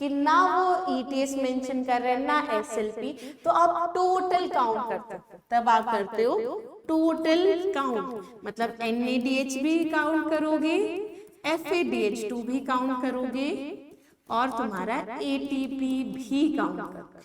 कि ना वो ETS मेंशन कर रहे हैं ना SLP, तो आप टोटल काउंट करते हो, तब आप करते हो टोटल काउंट, मतलब NADH भी काउंट करोगे, FADH2 भी काउंट करोगे और तुम्हारा ATP भी काउंट करोगे।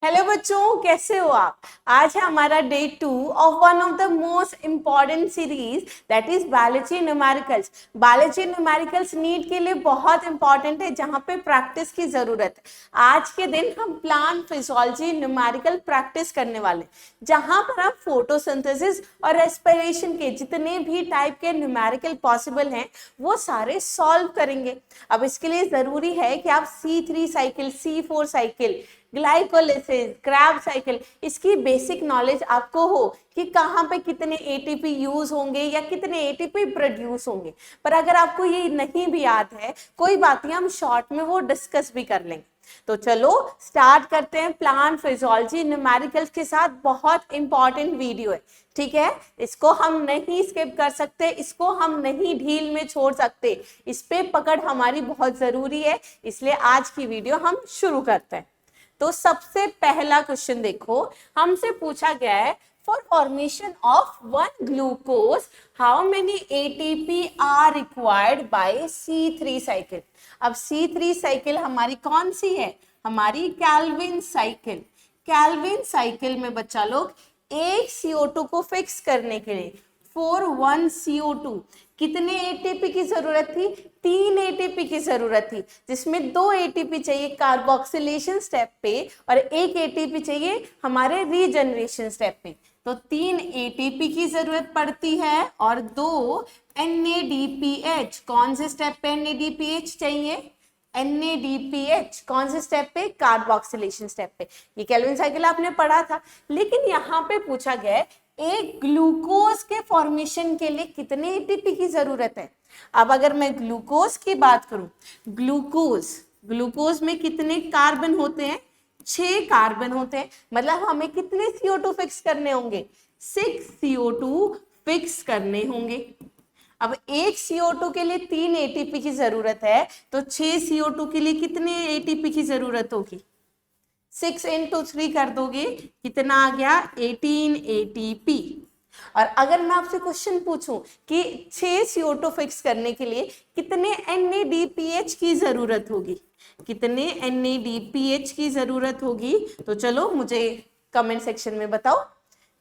हेलो बच्चों, कैसे हो आप? आज है हमारा day 2 of one of the most important series that is biology numericals. Biology numericals NEET के लिए बहुत इंपॉर्टेंट है, जहां पे प्रैक्टिस की जरूरत है। आज के दिन हम प्लांट फिजियोलॉजी न्यूमेरिकल प्रैक्टिस करने वाले, जहां पर आप फोटोसिंथेसिस और रेस्पिरेशन के जितने भी टाइप के न्यूमेरिकल पॉसिबल हैं वो सारे सॉल्व करेंगे। अब इसके लिए जरूरी है कि आप C3 cycle, C4 cycle, glycolysis, Krebs cycle, इसकी बेसिक नॉलेज आपको हो कि कहाँ पे कितने ATP यूज होंगे या कितने ATP प्रोड्यूस होंगे। पर अगर आपको ये नहीं भी याद है, कोई बात नहीं, हम शॉर्ट में वो डिस्कस भी कर लेंगे। तो चलो स्टार्ट करते हैं प्लांट फिजियोलॉजी न्यूमेरिकल्स के साथ। बहुत इंपॉर्टेंट वीडियो है, ठीक है, इसको हम नहीं स्किप कर सकते, इसको हम नहीं ढील में छोड़ सकते, इस पे पकड़ हमारी बहुत जरूरी है, इसलिए आज की वीडियो हम शुरू करते हैं। तो सबसे पहला क्वेश्चन देखो, हमसे पूछा गया है for formation of one glucose how many ATP are required by C3 cycle. अब C3 साइकिल हमारी कौन सी है? हमारी कैल्विन साइकिल। कैल्विन साइकिल में बच्चा लोग एक CO2 को फिक्स करने के लिए फॉर 1 CO2 कितने ATP की जरूरत थी? 3 ATP की जरूरत थी, जिसमें 2 ATP चाहिए कार्बोक्सिलेशन स्टेप पे और 1 ATP चाहिए हमारे रीजनरेशन स्टेप पे। तो 3 ATP की जरूरत पड़ती है और 2 NADPH। कौन से स्टेप पे NADPH चाहिए? NADPH कौन से स्टेप पे? कार्बोक्सिलेशन स्टेप पे। ये केल्विन साइकिल आपने पढ़ा था, लेकिन यहाँ पे पूछा गया है एक ग्लूकोज के फॉर्मेशन के लिए कितने ATP की जरूरत है। अब अगर मैं ग्लूकोज की बात करूं, ग्लूकोज में कितने कार्बन होते हैं? 6 कार्बन होते हैं, मतलब हमें कितने CO2 फिक्स करने होंगे? 6 CO2 फिक्स करने होंगे। अब एक CO2 के लिए 3 ATP की जरूरत है, तो 6 CO2 के लिए कितने ATP की जरूरत होगी? 6 into 3 कर दोगे, कितना आ गया? 18 ATP। और अगर मैं आपसे क्वेश्चन पूछूं कि 6 CO2 फिक्स करने के लिए कितने NADPH की जरूरत होगी, कितने NADPH की जरूरत होगी, तो चलो मुझे कमेंट सेक्शन में बताओ।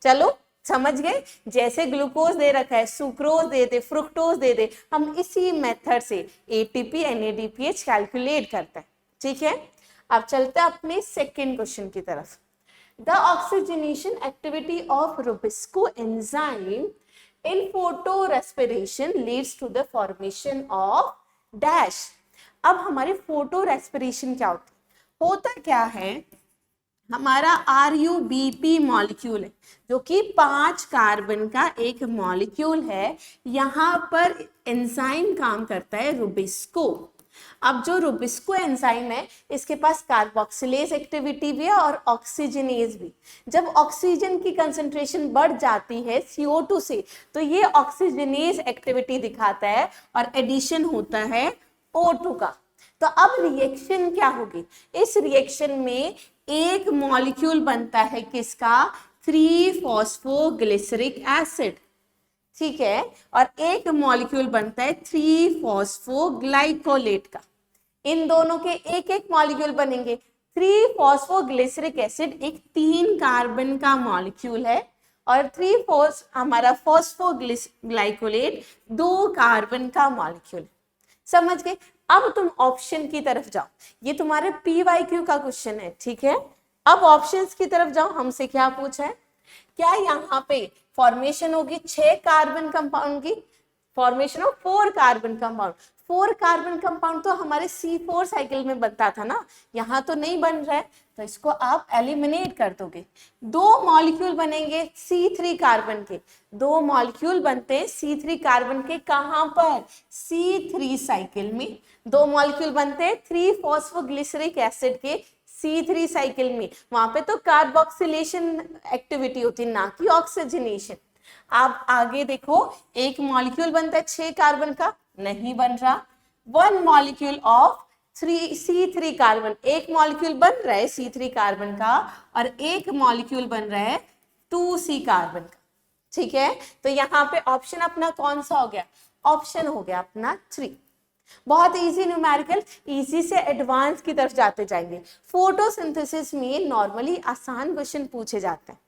चलो समझ गए, जैसे ग्लूकोज दे रखा है, सुक्रोज दे दे, फ्रुक्टोज दे दे, हम इसी मेथड से ATP NADPH कैलकुलेट करते हैं, ठीक है। अब चलते हैं अपने सेकेंड क्वेश्चन की तरफ। The oxygenation activity of rubisco enzyme in photorespiration leads to the formation of dash. अब हमारे फोटो रेस्पिरेशन क्या होता क्या है? हमारा RUBP मॉलिक्यूल है, जो कि 5 कार्बन का एक मॉलिक्यूल है। यहाँ पर एंजाइम काम करता है रुबिस्को। अब जो रुबिस्को एंजाइम है, इसके पास कार्बोक्सिलेज एक्टिविटी भी है और ऑक्सीजनेज भी। जब ऑक्सीजन की कंसंट्रेशन बढ़ जाती है CO2 से, तो ये ऑक्सीजनेज एक्टिविटी दिखाता है और एडिशन होता है O2 का। तो अब रिएक्शन क्या होगी? इस रिएक्शन में एक मॉलिक्यूल बनता है किसका? 3-फॉस्फोग्लिसरिक एसिड, ठीक है, और एक मॉलिक्यूल बनता है 3-फॉस्फोग्लाइकोलेट का। इन दोनों के एक एक मॉलिक्यूल बनेंगे। 3-फॉस्फोग्लिसरिक एसिड एक 3 कार्बन का मॉलिक्यूल है और 3 हमारा फॉस्फोग्लाइकोलेट 2 कार्बन का मॉलिक्यूल। समझ गए? अब तुम ऑप्शन की तरफ जाओ, ये तुम्हारे PYQ का क्वेश्चन है, ठीक है। अब ऑप्शंस की तरफ जाओ, हमसे क्या पूछा है? क्या यहाँ पे फॉर्मेशन होगी 6 कार्बन कंपाउंड की? Formation of 4 carbon compound. 4 carbon compound तो हमारे C4 साइकिल में बनता था ना, यहाँ तो नहीं बन रहा है, तो इसको आप एलिमिनेट कर दोगे। 2 मॉलिक्यूल बनेंगे C3 कार्बन के, 2 मॉलिक्यूल बनते हैं C3 कार्बन के। कहाँ पर? C3 साइकिल में 2 मॉलिक्यूल बनते हैं 3-फॉस्फोग्लिसरिक एसिड के C3 साइकिल में। वहां पे तो कार्बोक्सिलेशन एक्टिविटी होती है, ना कि ऑक्सीजनेशन। आप आगे देखो, एक मॉलिक्यूल बनता है 6 कार्बन का, नहीं बन रहा। 1 मॉलिक्यूल ऑफ C3 कार्बन, एक मॉलिक्यूल बन रहा है C3 कार्बन का और एक मॉलिक्यूल बन रहा है 2C कार्बन का, ठीक है। तो यहाँ पे ऑप्शन अपना कौन सा हो गया, ऑप्शन हो गया अपना 3। बहुत इजी न्यूमेरिकल, इजी से एडवांस की तरफ जाते जाएंगे। फोटोसिंथेसिस में नॉर्मली आसान क्वेश्चन पूछे जाते हैं।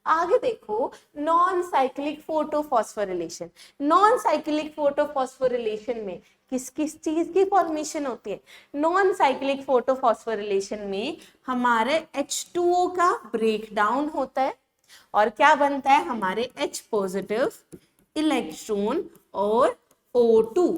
आगे देखो, non cyclic photophosphorylation. Non cyclic photophosphorylation में किस किस चीज की फॉर्मेशन होती है? नॉन साइक्लिक फोटोफॉस्फोरिलेशन में हमारे H2O का ब्रेकडाउन होता है और क्या बनता है, हमारे H पॉजिटिव इलेक्ट्रॉन और O2।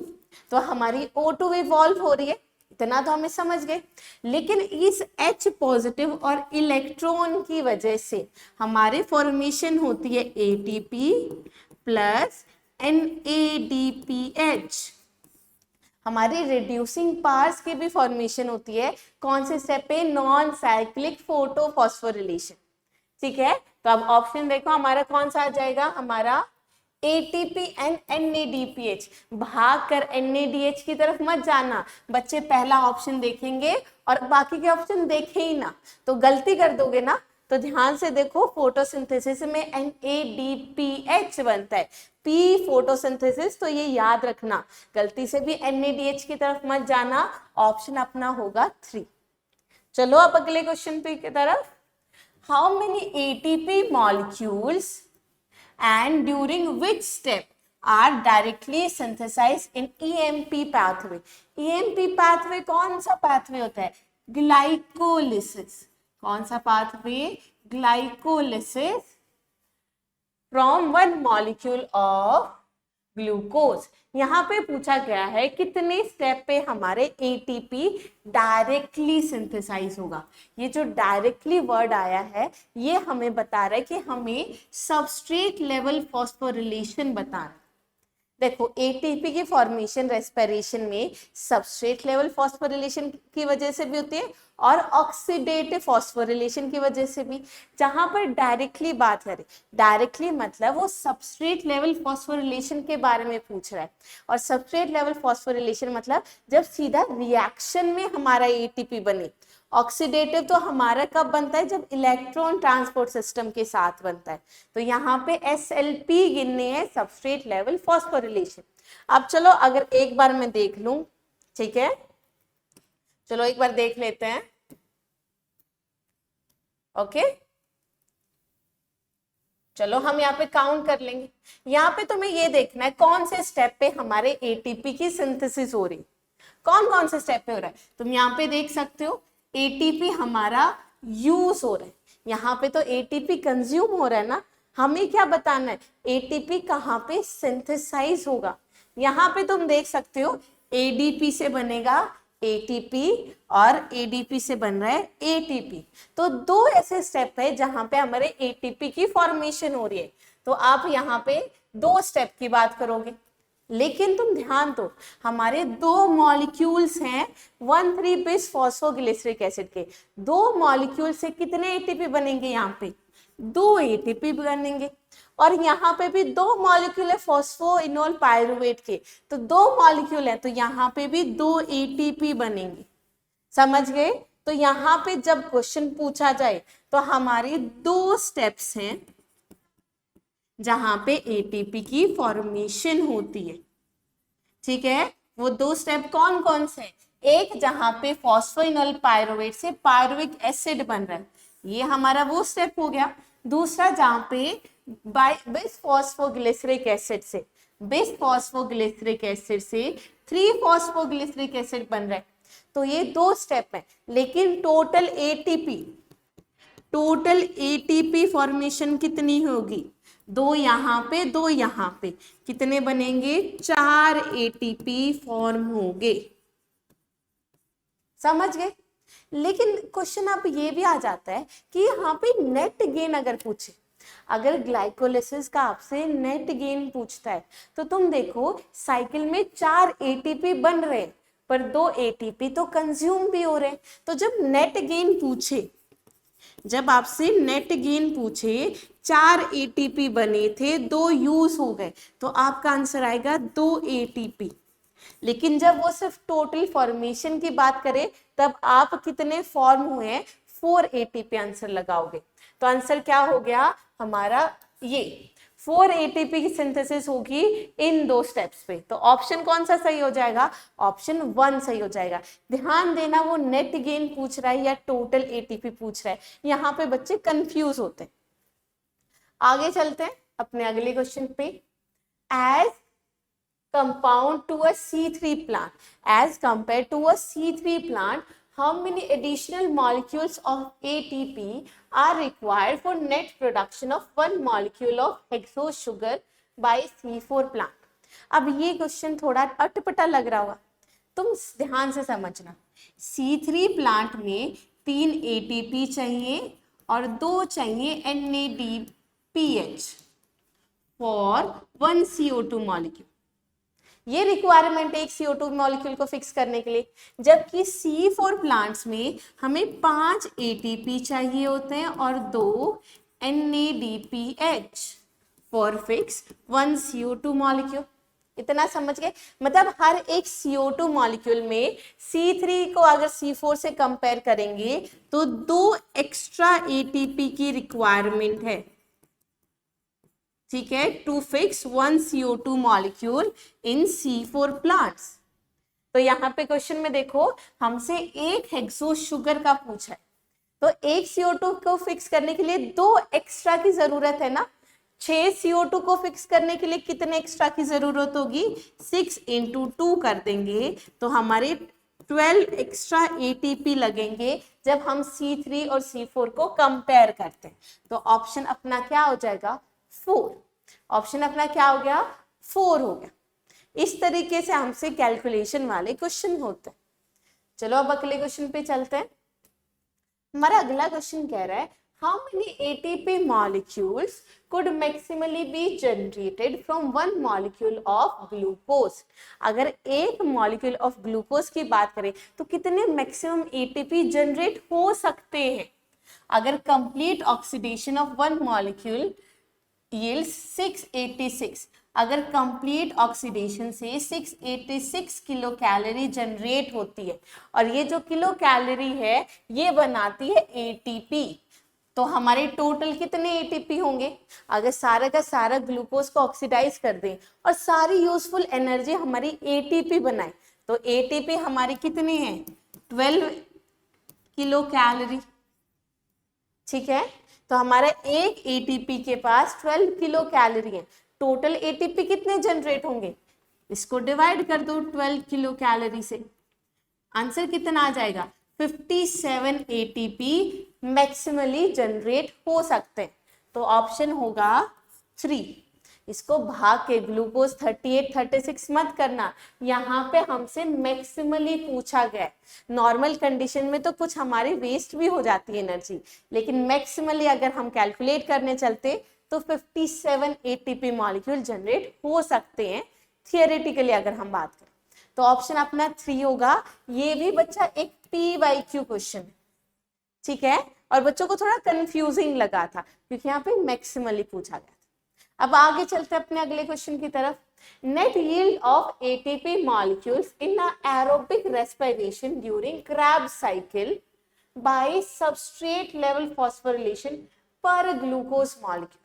तो हमारी O2 इवॉल्व हो रही है, इतना तो हमें समझ गए। लेकिन इस H पॉजिटिव और इलेक्ट्रॉन की वजह से हमारे फॉर्मेशन होती है ATP प्लस NADPH। हमारी रिड्यूसिंग पार्ट्स की भी फॉर्मेशन होती है, कौन से स्टेप पे, नॉन साइक्लिक फोटोफॉस्फोरिलेशन, ठीक है। तो अब ऑप्शन देखो हमारा कौन सा आ जाएगा, हमारा ATP एंड NADPH। भाग कर NADH की तरफ मत जाना, बच्चे पहला ऑप्शन देखेंगे और बाकी के ऑप्शन देखे ही ना तो गलती कर दोगे ना। तो ध्यान से देखो, फोटोसिंथेसिस में NADPH बनता है, P फोटोसिंथेसिस, तो ये याद रखना, गलती से भी NADH की तरफ मत जाना। ऑप्शन अपना होगा 3। चलो अब अगले क्वेश्चन पे की तरफ। How many ATP molecules and during which step are directly synthesized in EMP pathway? EMP pathway कौन सा pathway होता है, ग्लाइकोलिसिस। कौन सा pathway, glycolysis from one molecule of glucose. यहाँ पे पूछा गया है कितने स्टेप पे हमारे ATP डायरेक्टली सिंथेसाइज होगा। ये जो डायरेक्टली वर्ड आया है ये हमें बता रहा है कि हमें सबस्ट्रेट लेवल फॉस्फोरिलेशन बताना है। देखो, ATP की फॉर्मेशन रेस्पिरेशन में सबस्ट्रेट लेवल फॉस्फोरिलेशन की वजह से भी होती है और ऑक्सीडेटिव फॉस्फोरिलेशन की वजह से भी। जहां पर डायरेक्टली बात करें, डायरेक्टली मतलब वो सबस्ट्रेट लेवल फॉस्फोरिलेशन के बारे में पूछ रहा है, और सबस्ट्रेट लेवल फॉस्फोरिलेशन मतलब जब सीधा रिएक्शन में हमारा ATP बने। ऑक्सीडेटिव तो हमारा कब बनता है, जब इलेक्ट्रॉन ट्रांसपोर्ट सिस्टम के साथ बनता है। तो यहाँ पे SLP गिनने है, सबस्ट्रेट लेवल फॉस्फोरिलेशन। अब चलो अगर एक बार मैं देख लूं, ठीक है, चलो एक बार देख लेते हैं। ओके, चलो हम यहाँ पे काउंट कर लेंगे। यहाँ पे तुम्हें ये देखना है कौन से स्टेप पे हमारे ATP की सिंथेसिस हो रही, कौन कौन से स्टेप पे हो रहा है। तुम यहाँ पे देख सकते हो ATP हमारा यूज हो रहा है, यहाँ पे तो ATP कंज्यूम हो रहा है ना। हमें क्या बताना है, ATP कहाँ पे सिंथेसाइज होगा। यहाँ पे तुम देख सकते हो ADP से बनेगा ATP और ADP से बन रहा है ATP। तो दो ऐसे स्टेप है जहां पे हमारे ATP की फॉर्मेशन हो रही है। तो आप यहाँ पे दो स्टेप की बात करोगे, लेकिन तुम ध्यान दो, हमारे दो मॉलिक्यूल्स हैं 1,3 बिस फॉस्फोग्लिसरिक एसिड के। दो मॉलिक्यूल से कितने ATP बनेंगे, यहाँ पे 2 ATP बनेंगे। और यहाँ पे भी दो मॉलिक्यूल है फॉस्फोइनोल पायरुवेट के, तो दो मॉलिक्यूल है, तो यहाँ पे भी 2 ATP बनेंगे। समझ गए। तो यहाँ पे जब क्वेश्चन पूछा जाए तो हमारी दो स्टेप्स हैं जहां पे ATP की फॉर्मेशन होती है, ठीक है। वो दो स्टेप कौन कौन से, एक जहां पे फॉस्फोइनोल पायरुवेट से पायरुविक एसिड बन रहा है, ये हमारा वो स्टेप हो गया। दूसरा जहां पे बिस फॉस्फोग्लिसरिक एसिड से 3 फॉस्फोग्लिसरिक एसिड बन रहा है। तो ये दो स्टेप है, लेकिन टोटल ATP फॉर्मेशन कितनी होगी, 2 यहाँ पे 2 यहाँ पे, कितने बनेंगे, 4 ATP फॉर्म होंगे। समझ गए। लेकिन क्वेश्चन अब ये भी आ जाता है कि यहाँ पे नेट गेन अगर पूछे, अगर ग्लाइकोलिसिस का आपसे नेट गेन पूछता है, तो तुम देखो साइकिल में 4 ATP बन रहे हैं पर 2 ATP तो कंज्यूम भी हो रहे हैं। तो जब नेट गेन पूछे, जब आपसे नेट गेन पूछे, 4 ATP बने थे, 2 यूज हो गए, तो आपका आंसर आएगा 2 ATP। लेकिन जब वो सिर्फ टोटल फॉर्मेशन की बात करें तब आप कितने फॉर्म हुए हैं, 4 एटीपी आंसर लगाओगे। तो आंसर क्या हो गया हमारा, ये 4 एटीपी की सिंथेसिस होगी इन 2 स्टेप्स पे। तो ऑप्शन कौन सा सही हो जाएगा, ऑप्शन 1 सही हो जाएगा। ध्यान देना वो नेट गेन पूछ रहा है या टोटल एटीपी पूछ रहा है, यहाँ पे बच्चे कंफ्यूज होते हैं। आगे चलते हैं अपने अगले क्वेश्चन पे। As compound to a C3 plant, as compared to a C3 plant, how many additional molecules of ATP are required for net production of 1 molecule of hexose sugar by C4 plant? अब ये question थोड़ा अटपटा लग रहा होगा, तुम ध्यान से समझना। C3 प्लांट में 3 ATP चाहिए और 2 चाहिए NADPH फॉर 1 CO2 मॉलिक्यूल। ये रिक्वायरमेंट है एक CO2 मॉलिक्यूल को फिक्स करने के लिए, जबकि C4 प्लांट्स में हमें 5 ATP चाहिए होते हैं और 2 NADPH for fix 1 CO2 molecule. इतना समझ गए, मतलब हर एक CO2 मॉलिक्यूल में C3 को अगर C4 से कंपेयर करेंगे तो 2 एक्स्ट्रा ATP की रिक्वायरमेंट है, ठीक है, to fix 1 CO2 molecule in C4 plants. तो यहाँ पे क्वेश्चन में देखो हमसे एक हेक्सोस शुगर का पूछा है, तो एक CO2 को फिक्स करने के लिए 2 एक्स्ट्रा की जरूरत है ना। 6 CO2 को फिक्स करने के लिए कितने एक्स्ट्रा की जरूरत होगी, 6 × 2 कर देंगे तो हमारे 12 एक्स्ट्रा ATP लगेंगे जब हम C3 और C4 को कंपेयर करते हैं। तो ऑप्शन अपना क्या हो जाएगा, 4। ऑप्शन अपना क्या हो गया, 4 हो गया। इस तरीके से हमसे कैलकुलेशन वाले क्वेश्चन होते हैं। चलो अब अगले क्वेश्चन पे चलते हैं। हमारा अगला क्वेश्चन कह रहा है how many ATP molecules could maximally be generated from 1 molecule of glucose। अगर एक मॉलिक्यूल ऑफ ग्लूकोज की बात करें तो कितने मैक्सिमम ATP जनरेट हो सकते हैं। अगर complete oxidation of 1 molecule yields 686, अगर कंप्लीट ऑक्सीडेशन से 686 किलो कैलोरी जनरेट होती है और ये जो किलो कैलोरी है ये बनाती है ATP, तो हमारे टोटल कितने ATP होंगे। अगर सारा का सारा ग्लूकोज को ऑक्सीडाइज कर दें और सारी यूजफुल एनर्जी हमारी ATP बनाए तो ATP हमारी कितनी है, 12 किलो कैलोरी, ठीक है। तो हमारा एक ATP के पास 12 किलो कैलोरी है। टोटल ATP कितने जनरेट होंगे, इसको डिवाइड कर दो 12 किलो कैलोरी से, आंसर कितना आ जाएगा, 57 ATP मैक्सिमली जनरेट हो सकते हैं। तो ऑप्शन होगा 3। इसको भाग के ग्लूकोज 38 36 मत करना, यहाँ पे हमसे मैक्सिमली पूछा गया है। नॉर्मल कंडीशन में तो कुछ हमारी वेस्ट भी हो जाती है एनर्जी, लेकिन मैक्सिमली अगर हम कैलकुलेट करने चलते तो 57 ATP मॉलिक्यूल जनरेट हो सकते हैं थियोरेटिकली अगर हम बात करें। तो ऑप्शन अपना 3 होगा। ये भी बच्चा एक PYQ क्वेश्चन है, ठीक है, और बच्चों को थोड़ा कंफ्यूजिंग लगा था क्योंकि यहाँ पे मैक्सिमली पूछा गया। अब आगे चलते हैं अपने अगले क्वेश्चन की तरफ। Net yield of ATP molecules in aerobic respiration during Krebs cycle bye substrate level phosphorylation पर ग्लूकोज मॉलिक्यूल।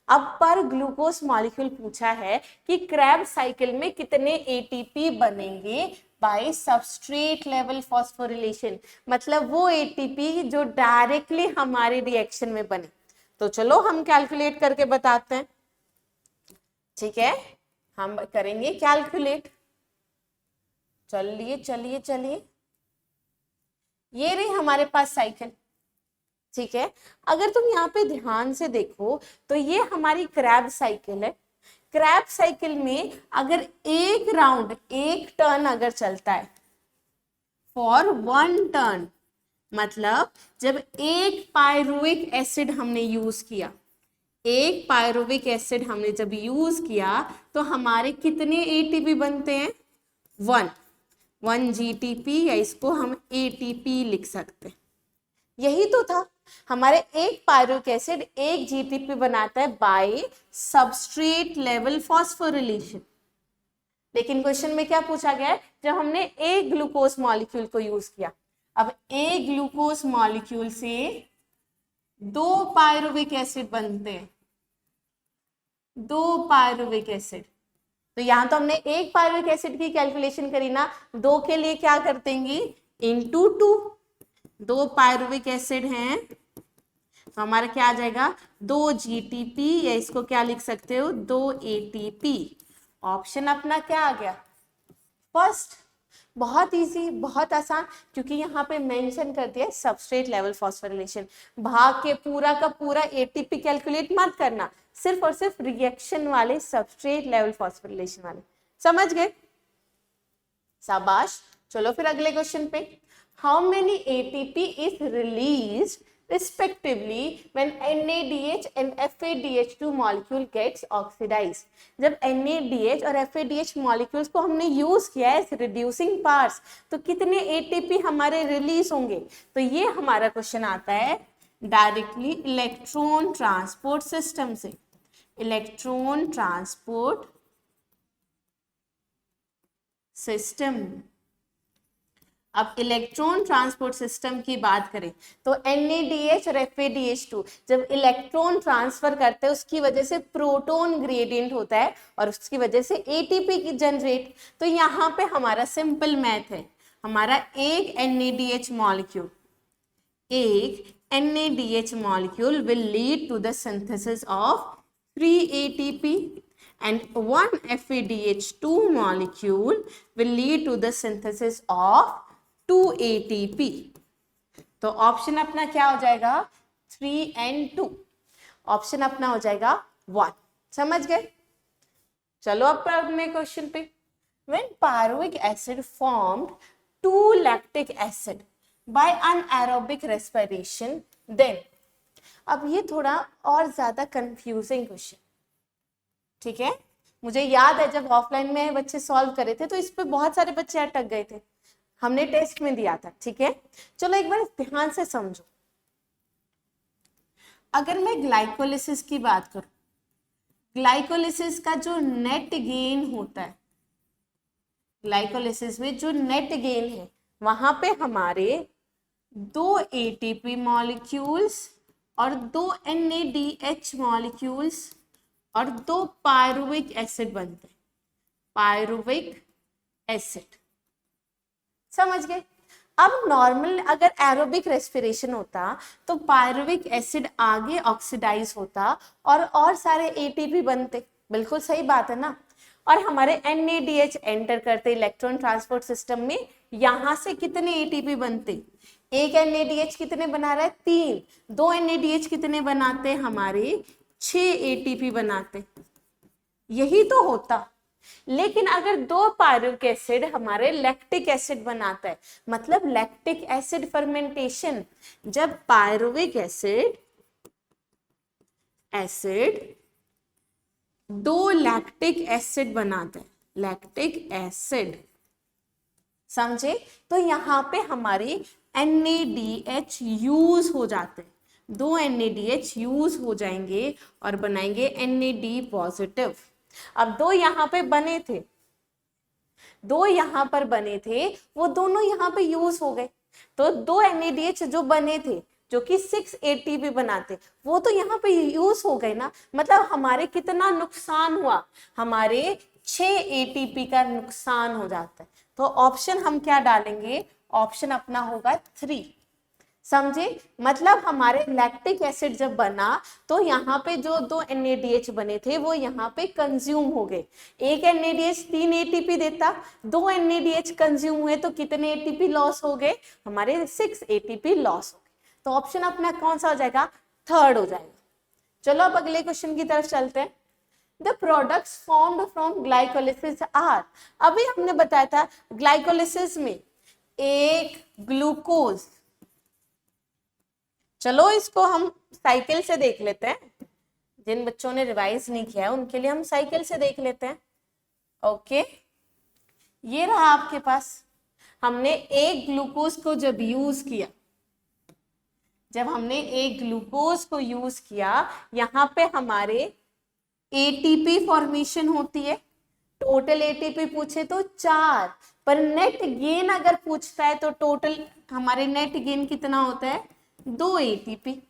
अब पर ग्लूकोज मॉलिक्यूल पूछा है कि Krebs साइकिल में कितने ATP बनेंगे बाय सबस्ट्रेट लेवल फॉस्फोरिलेशन, मतलब वो ATP जो डायरेक्टली हमारे रिएक्शन में बने। तो चलो हम कैलकुलेट करके बताते हैं, ठीक है, हम करेंगे कैलकुलेट। चलिए चलिए चलिए, ये रही हमारे पास साइकिल, ठीक है। अगर तुम यहाँ पे ध्यान से देखो तो ये हमारी Krebs साइकिल है। Krebs साइकिल में अगर एक राउंड, एक टर्न अगर चलता है फॉर 1 टर्न, मतलब जब एक पायरुविक एसिड हमने यूज किया, एक पायरुविक एसिड हमने जब यूज किया तो हमारे कितने ATP बनते हैं, 1 GTP, या इसको हम ATP लिख सकते हैं। यही तो था, हमारे एक पायरुविक एसिड 1 GTP बनाता है बाय सबस्ट्रेट लेवल फॉस्फोरिलेशन। लेकिन क्वेश्चन में क्या पूछा गया है, जब हमने एक ग्लूकोज मॉलिक्यूल को यूज किया, अब एक ग्लूकोज मॉलिक्यूल से 2 पायरुविक एसिड बनते हैं, 2 पायरुविक एसिड। तो यहां तो हमने एक पायरुविक एसिड की कैलकुलेशन करी ना, 2 के लिए क्या कर देंगे, इंटू 2। 2 पायरुविक एसिड हैं तो हमारा क्या आ जाएगा, 2 GTP, या इसको क्या लिख सकते हो, 2 ATP। ऑप्शन अपना क्या आ गया, फर्स्ट। बहुत इजी, बहुत आसान, क्योंकि यहाँ पे मेंशन कर दिया सबस्ट्रेट लेवल फॉस्फोरिलेशन। भाग के पूरा का पूरा एटीपी कैलकुलेट मत करना, सिर्फ और सिर्फ रिएक्शन वाले सबस्ट्रेट लेवल फॉस्फोरिलेशन वाले, समझ गए, शाबाश। चलो फिर अगले क्वेश्चन पे, how many ATP is released respectively when NADH and FADH2 molecule gets oxidized। जब NADH और FADH molecules को हमने यूज किया है रिड्यूसिंग पार्ट्स, तो कितने ATP हमारे रिलीज होंगे। तो ये हमारा क्वेश्चन आता है डायरेक्टली इलेक्ट्रॉन ट्रांसपोर्ट सिस्टम से, इलेक्ट्रॉन ट्रांसपोर्ट सिस्टम। अब इलेक्ट्रॉन ट्रांसपोर्ट सिस्टम की बात करें तो NADH और FADH2 जब इलेक्ट्रॉन ट्रांसफर करते हैं उसकी वजह से प्रोटॉन ग्रेडियंट होता है और उसकी वजह से ATP की जनरेट। तो यहाँ पे हमारा सिंपल मैथ है, हमारा एक NADH मॉलिक्यूल, एक NADH molecule will lead to the synthesis of 3 ATP and 1 FADH2 molecule will lead to the synthesis of 2 ATP। तो ऑप्शन अपना क्या हो जाएगा, 3 and 2, ऑप्शन अपना हो जाएगा 1। समझ गए। चलो अब अगले क्वेश्चन पे, when pyruvic acid formed 2 lactic acid by anaerobic respiration then। अब ये थोड़ा और ज्यादा कंफ्यूजिंग क्वेश्चन, ठीक है, मुझे याद है जब ऑफलाइन में बच्चे सॉल्व करे थे तो इस पे बहुत सारे बच्चे अटक गए थे, हमने टेस्ट में दिया था, ठीक है। चलो एक बार ध्यान से समझो, अगर मैं ग्लाइकोलिसिस की बात करूं, ग्लाइकोलिसिस का जो नेट गेन होता है, ग्लाइकोलिसिस में जो नेट गेन है वहां पे हमारे 2 ATP मॉलिक्यूल्स और 2 NADH मॉलिक्यूल्स और 2 पायरुविक एसिड बनते हैं, पायरुविक एसिड, समझ गए। अब नॉर्मल अगर एरोबिक रेस्पिरेशन होता तो पायरुविक एसिड आगे ऑक्सीडाइज होता और सारे एटीपी बनते, बिल्कुल सही बात है ना। और हमारे NADH एंटर करते इलेक्ट्रॉन ट्रांसपोर्ट सिस्टम में, यहां से कितने एटीपी बनते, एक NADH कितने बना रहा है, 3, 2 NADH कितने बनाते हमारे, 6 ATP बनाते, यही तो होता। लेकिन अगर 2 पायरुविक एसिड हमारे लैक्टिक एसिड बनाता है, मतलब लैक्टिक एसिड फर्मेंटेशन, जब पायरुविक एसिड 2 लैक्टिक एसिड बनाता है, लैक्टिक एसिड, समझे। तो यहाँ पे हमारे NADH यूज हो जाते हैं, 2 NADH यूज हो जाएंगे और बनाएंगे NAD पॉजिटिव। अब 2 यहाँ पे बने थे, 2 यहाँ पर बने थे, वो दोनों यहाँ पे यूज हो गए, तो 2 NADH जो बने थे जो कि 6 ATP बनाते, वो तो यहाँ पे यूज हो गए ना। मतलब हमारे कितना नुकसान हुआ, हमारे 6 ATP का नुकसान हो जाता है। तो ऑप्शन हम क्या डालेंगे, ऑप्शन अपना होगा 3, समझे। मतलब हमारे लैक्टिक एसिड जब बना तो यहाँ पे जो 2 NADH बने थे वो यहाँ पे कंज्यूम हो गए, एक NADH 3 ATP देता, 2 NADH कंज्यूम हुए तो कितने ATP लॉस हो गए, हमारे 6 ATP लॉस हो गए। तो ऑप्शन अपना कौन सा हो जाएगा, 3rd हो जाएगा। चलो अब अगले क्वेश्चन की तरफ चलते हैं। The products formed from glycolysis are, अभी हमने बताया था ग्लाइकोलिसिस में एक ग्लूकोज, चलो इसको हम साइकिल से देख लेते हैं, जिन बच्चों ने रिवाइज नहीं किया है उनके लिए हम साइकिल से देख लेते हैं। ओके, ये रहा आपके पास, हमने एक ग्लूकोज को जब यूज किया, जब हमने एक ग्लूकोज को यूज किया, यहाँ पे हमारे ATP फॉर्मेशन होती है, टोटल एटीपी पूछे तो 4, पर नेट गेन अगर पूछता है तो टोटल हमारे नेट गेन कितना होता है, 2 एटीपी।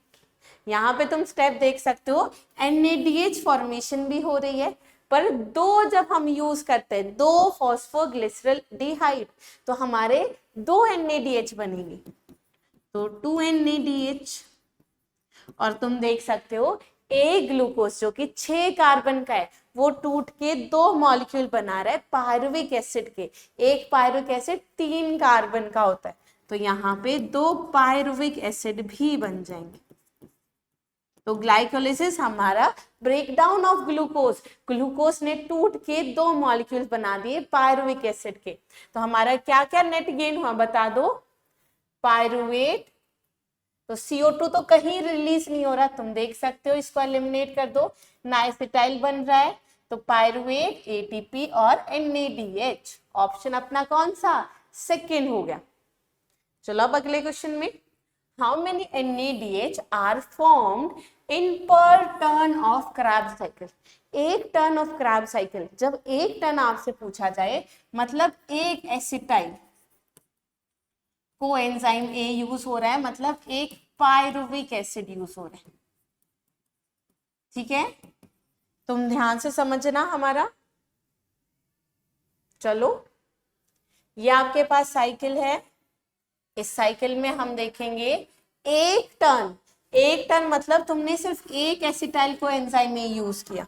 यहाँ पे तुम स्टेप देख सकते हो, NADH फॉर्मेशन भी हो रही है, पर 2 जब हम यूज करते हैं 2 फॉस्फोग्लिसरॉल्डिहाइड तो हमारे 2 NADH बनेंगे, तो 2 NADH। और तुम देख सकते हो एक ग्लूकोज जो कि 6 कार्बन का है वो टूट के 2 मॉलिक्यूल बना रहा है पायरुविक एसिड के। एक पायरुविक एसिड 3 कार्बन का होता है, तो यहाँ पे 2 पायरुविक एसिड भी बन जाएंगे। तो ग्लाइकोलिसिस हमारा ब्रेकडाउन ऑफ ग्लूकोज, ग्लूकोज ने टूट के 2 मॉलिक्यूल्स बना दिए पायरुविक एसिड के। तो हमारा क्या क्या नेट गेन हुआ बता दो, पायरुवेट, तो CO2 तो कहीं रिलीज नहीं हो रहा, तुम देख सकते हो, इसको एलिमिनेट कर दो, नाइसिटाइल बन रहा है, तो पायरुवेट, ATP और NADH। ऑप्शन अपना कौन सा, सेकेंड हो गया। चलो अब अगले क्वेश्चन में, how many NADH are formed in per turn of Krebs cycle. एक टर्न ऑफ क्रैब साइकिल, जब एक टर्न आपसे पूछा जाए मतलब एक एसिटाइल कोएंजाइम A यूज हो रहा है, मतलब एक पायरुविक एसिड यूज हो रहा है। ठीक है, तुम ध्यान से समझना हमारा। चलो ये आपके पास साइकिल है, इस साइकिल में हम देखेंगे एक टर्न, एक टर्न मतलब तुमने सिर्फ एक एसिटाइल को एंजाइम में यूज किया।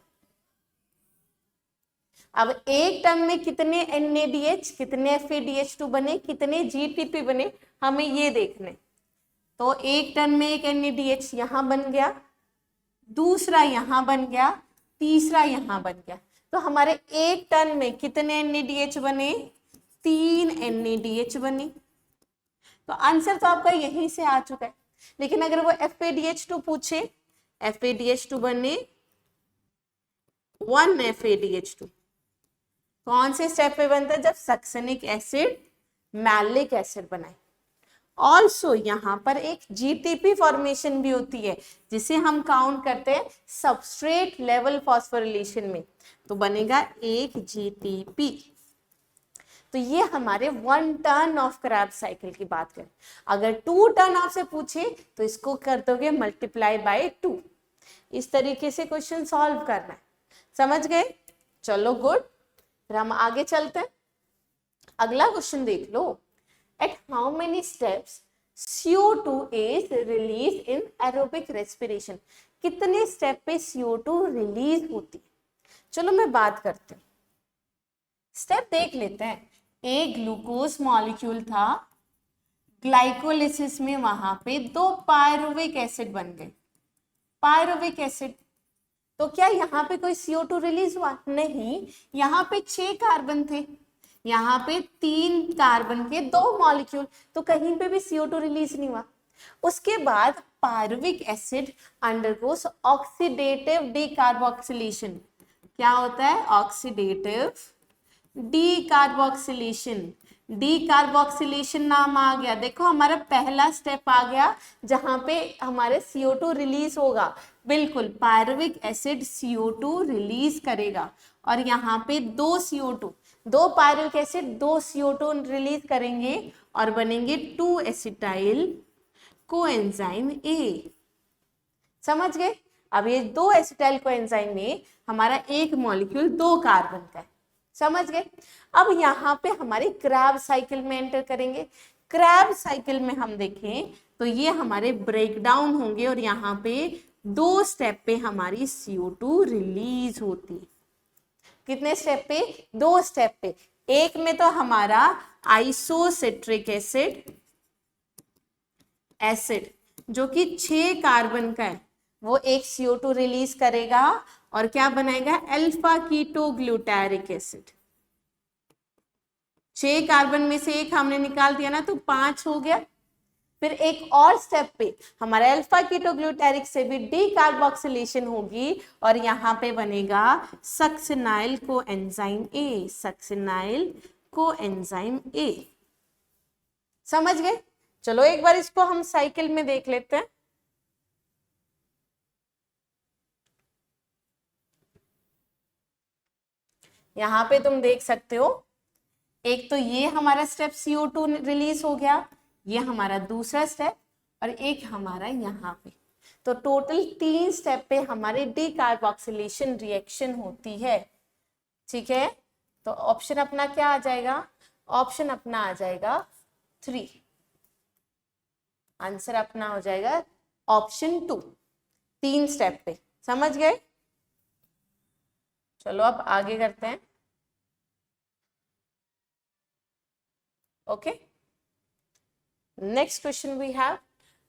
अब एक टर्न में कितने NADH, कितने FADH2 बने, कितने GTP बने, हमें ये देखने। तो एक टर्न में एक NADH यहां बन गया, दूसरा यहां बन गया, तीसरा यहां बन गया, तो हमारे एक टर्न में कितने NADH बने, 3 NADH बने। तो आंसर तो आपका यहीं से आ चुका है, लेकिन अगर वो FADH2 पूछे, FADH2 बने 1 FADH2, कौन से स्टेप पे बनता है, जब सक्सेनिक एसिड मैलिक एसिड बनाए। ऑल्सो यहाँ पर एक GTP फॉर्मेशन भी होती है, जिसे हम काउंट करते हैं सबस्ट्रेट लेवल फॉस्फोरिलेशन में, तो बनेगा एक GTP। तो ये हमारे 1 टर्न ऑफ क्रैब साइकिल की बात करें। अगर 2 टर्न आपसे पूछे तो इसको कर दोगे मल्टीप्लाई बाय 2। इस तरीके से क्वेश्चन सॉल्व करना है, समझ गए। चलो गुड, फिर हम आगे चलते हैं। अगला क्वेश्चन देख लो, at how many steps CO2 is released in aerobic respiration। कितने स्टेप पे CO2 रिलीज होती है। चलो मैं बात करती हूँ, स्टेप देख लेते हैं। एक ग्लूकोज मॉलिक्यूल था, ग्लाइकोलिसिस में वहां पे 2 पायरुविक एसिड बन गए, पायरुविक एसिड। तो क्या यहाँ पे कोई CO2 रिलीज हुआ, नहीं, यहाँ पे 6 कार्बन थे, यहाँ पे 3 कार्बन के 2 मॉलिक्यूल, तो कहीं पे भी CO2 रिलीज नहीं हुआ। उसके बाद pyruvic acid undergoes oxidative decarboxylation. क्या होता है, ऑक्सीडेटिव डीकार्बोक्सिलेशन। डीकार्बोक्सिलेशन नाम आ गया, देखो हमारा पहला स्टेप आ गया जहां पे हमारे CO2 रिलीज होगा। बिल्कुल, पायरुविक एसिड CO2 रिलीज करेगा, और यहाँ पे 2 CO2, 2 pyruvic acid 2 CO2 release करेंगे और बनेंगे 2 एसिटाइल कोएंजाइम A। समझ गए। अब ये 2 एसिटाइल कोएंजाइम में हमारा एक मॉलिक्यूल 2 कार्बन का है, समझ गए। अब यहाँ पे हमारी क्रैब साइकिल में एंटर करेंगे। क्रैब साइकिल में हम देखें तो ये हमारे ब्रेकडाउन होंगे, और यहाँ पे 2 स्टेप पे हमारी CO2 रिलीज होती है। कितने स्टेप पे, 2 स्टेप पे। एक में तो हमारा आइसोसिट्रिक एसिड जो कि 6 कार्बन का है, वो एक CO2 रिलीज करेगा और क्या बनाएगा, alpha keto glutaric acid. 6 carbon में से एक हमने निकाल दिया ना, तो 5 हो गया। फिर एक और स्टेप पे हमारा अल्फा कीटो ग्लूटारिक से भी डीकार्बोक्सिलेशन होगी, और यहाँ पे बनेगा succinyl coenzyme A, succinyl coenzyme A। समझ गए। चलो एक बार इसको हम साइकिल में देख लेते हैं। यहाँ पे तुम देख सकते हो, एक तो ये हमारा स्टेप CO2 रिलीज हो गया, ये हमारा दूसरा स्टेप, और एक हमारा यहाँ पे। तो टोटल 3 स्टेप पे हमारे डीकार्बोक्सिलेशन रिएक्शन होती है। ठीक है, तो ऑप्शन अपना क्या आ जाएगा? ऑप्शन अपना आ जाएगा 3। आंसर अपना हो जाएगा ऑप्शन 2, 3 स्टेप पे। समझ गए? चलो अब आगे करते हैं। Okay, next question we have,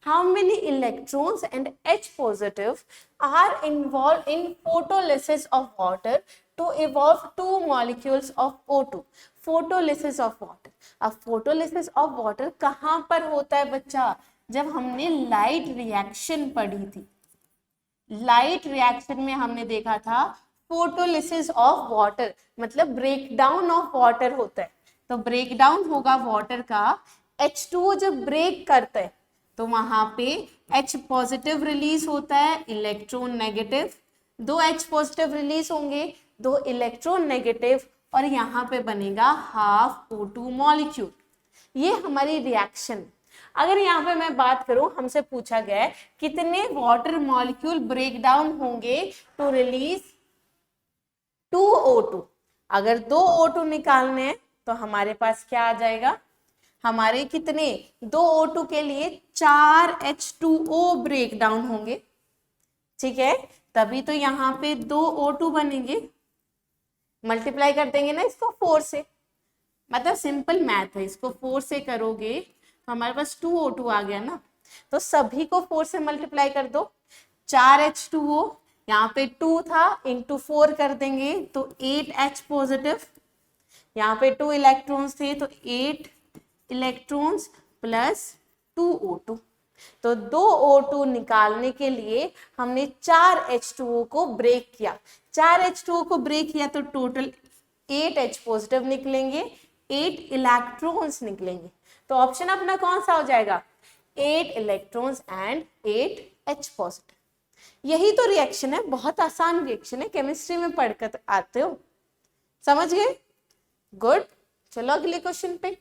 how many electrons and H positive are involved in photolysis of water to evolve 2 molecules of O2? photolysis of water, अब photolysis of water कहाँ पर होता है बच्चा? जब हमने लाइट रिएक्शन पढ़ी थी, लाइट रिएक्शन में हमने देखा था फोटोलिसिस ऑफ वाटर, मतलब ब्रेकडाउन ऑफ वाटर होता है। तो ब्रेकडाउन होगा वाटर का, H2O जब ब्रेक करता है तो वहां पे H पॉजिटिव रिलीज होता है, electron negative, 2 H positive release होंगे, 2 इलेक्ट्रॉन नेगेटिव, और यहाँ पे बनेगा हाफ O2 मॉलिक्यूल। ये हमारी रिएक्शन। अगर यहाँ पे मैं बात करूं, हमसे पूछा गया है कितने वाटर मॉलिक्यूल ब्रेक डाउन होंगे टू रिलीज 2 O2। अगर 2 O2 निकालने हैं तो हमारे पास क्या आ जाएगा? हमारे कितने 2 O2 के लिए 4 H2O ब्रेक डाउन होंगे। ठीक है, तभी तो यहाँ पे 2 O2 बनेंगे। मल्टीप्लाई कर देंगे ना इसको 4 से, मतलब सिंपल मैथ है, इसको 4 से करोगे तो हमारे पास 2 O2 आ गया ना। तो सभी को 4 से मल्टीप्लाई कर दो, 4 H2O, यहाँ पे 2 था, इंटू 4 कर देंगे तो 8 H पॉजिटिव, यहाँ पे 2 इलेक्ट्रॉन्स थे तो 8 इलेक्ट्रॉन्स प्लस 2 O2। तो 2 O2 निकालने के लिए हमने 4 H2O को ब्रेक किया। 4 H2O को ब्रेक किया तो टोटल 8 H पॉजिटिव निकलेंगे, 8 इलेक्ट्रॉन्स निकलेंगे। तो ऑप्शन अपना कौन सा हो जाएगा? 8 इलेक्ट्रॉन्स एंड 8 H पॉजिटिव। यही तो रिएक्शन है, बहुत आसान रिएक्शन है, केमिस्ट्री में पढ़कर आते हो। समझ गए? गुड। चलो अगले क्वेश्चन पे।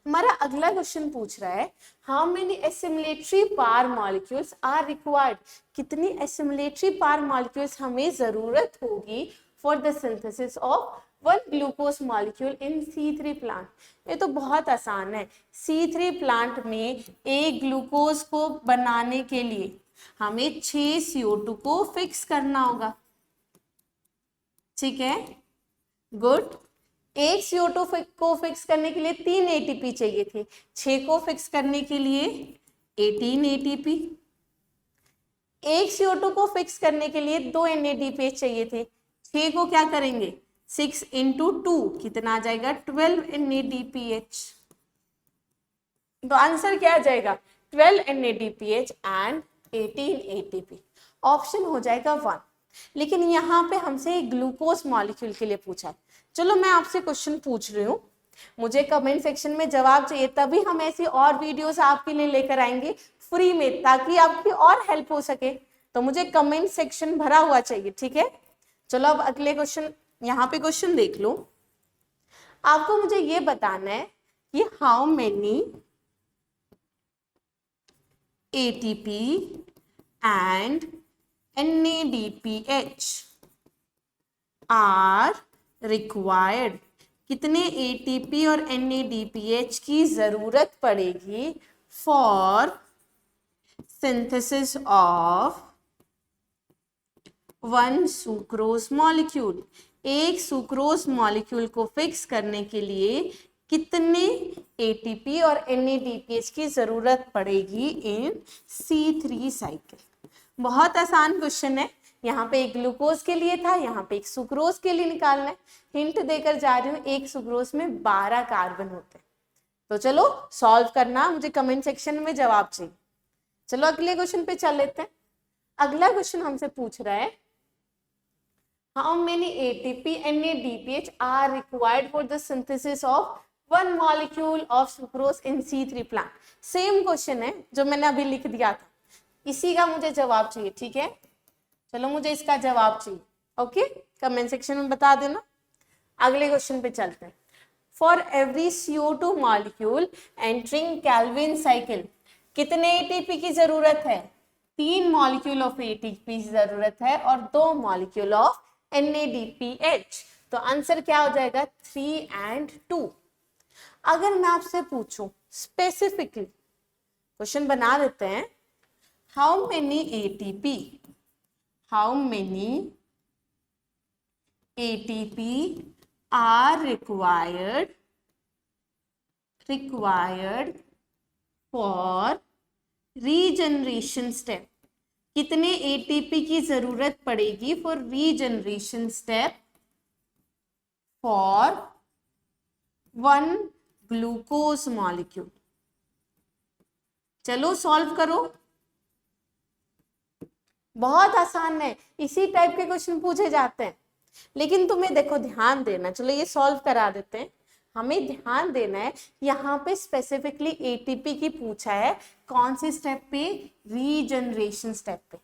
हमारा अगला क्वेश्चन पूछ रहा है, how many assimilatory power molecules are required? कितनी एसिमिलेटरी पार मॉलिक्यूल्स हमें जरूरत होगी for the synthesis of 1 glucose molecule in C3 plant? ये तो बहुत आसान है। C3 प्लांट में एक ग्लूकोज को बनाने के लिए हमें 6 CO2 को फिक्स करना होगा। ठीक है, गुड। एक CO2 को फिक्स करने के लिए 3 ATP चाहिए थे, 6 को फिक्स करने के लिए 18 ATP। एक CO2 को फिक्स करने के लिए 2 NADPH चाहिए थे, 6 को क्या करेंगे? 6 इंटू 2 कितना आ जाएगा? 12 NADPH। तो आंसर क्या आ जाएगा? 12 NADPH एंड 18 ATP। ऑप्शन हो जाएगा 1। लेकिन यहाँ पे हमसे ग्लूकोज मॉलिक्यूल के लिए पूछा है। चलो मैं आपसे क्वेश्चन पूछ रही हूँ, मुझे कमेंट सेक्शन में जवाब चाहिए, तभी हम ऐसी और वीडियोस आपके लिए लेकर आएंगे फ्री में, ताकि आपकी और हेल्प हो सके। तो मुझे कमेंट सेक्शन भरा हुआ चाहिए। ठीक है, चलो अब अगले क्वेश्चन, यहाँ पे क्वेश्चन देख लो। आपको मुझे ये बताना है कि how many ATP and NADPH are required? कितने ATP और NADPH की जरूरत पड़ेगी for synthesis of 1 sucrose molecule? एक सुक्रोज मॉलिक्यूल को फिक्स करने के लिए कितने ATP और NADPH की जरूरत पड़ेगी इन C3 साइकिल? बहुत आसान क्वेश्चन है। यहाँ पे एक ग्लूकोज के लिए था, यहाँ पे एक सुक्रोज के लिए निकालना है। हिंट देकर जा रही हूँ, एक सुक्रोज में 12 कार्बन होते हैं। तो चलो सॉल्व करना, मुझे कमेंट सेक्शन में जवाब चाहिए। चलो अगले क्वेश्चन पे चल लेते हैं। अगला क्वेश्चन हमसे पूछ रहा है, how many ATP NADPH are required for the synthesis of 1 molecule of sucrose in C3 plant? Same question है जो मैंने अभी लिख दिया था, इसी का मुझे जवाब चाहिए। ठीक है, चलो मुझे इसका जवाब चाहिए। ओके, कमेंट सेक्शन में बता देना। अगले क्वेश्चन पे चलते हैं। For every CO2 molecule entering Calvin cycle, कितने ATP की जरूरत है? 3 मॉलिक्यूल ऑफ ATP की जरूरत है और 2 मॉलिक्यूल ऑफ NADPH। तो आंसर क्या हो जाएगा? 3 and 2। अगर मैं आपसे पूछूं स्पेसिफिकली, क्वेश्चन बना देते हैं, how many ATP are required for regeneration step? कितने ATP की जरूरत पड़ेगी for regeneration step for 1 glucose molecule? चलो सॉल्व करो, बहुत आसान है, इसी टाइप के क्वेश्चन पूछे जाते हैं। लेकिन तुम्हें देखो ध्यान देना, चलो ये सॉल्व करा देते हैं। हमें ध्यान देना है, यहाँ पे स्पेसिफिकली ATP की पूछा है, कौन सी स्टेप पे? रीजनरेशन स्टेप पे।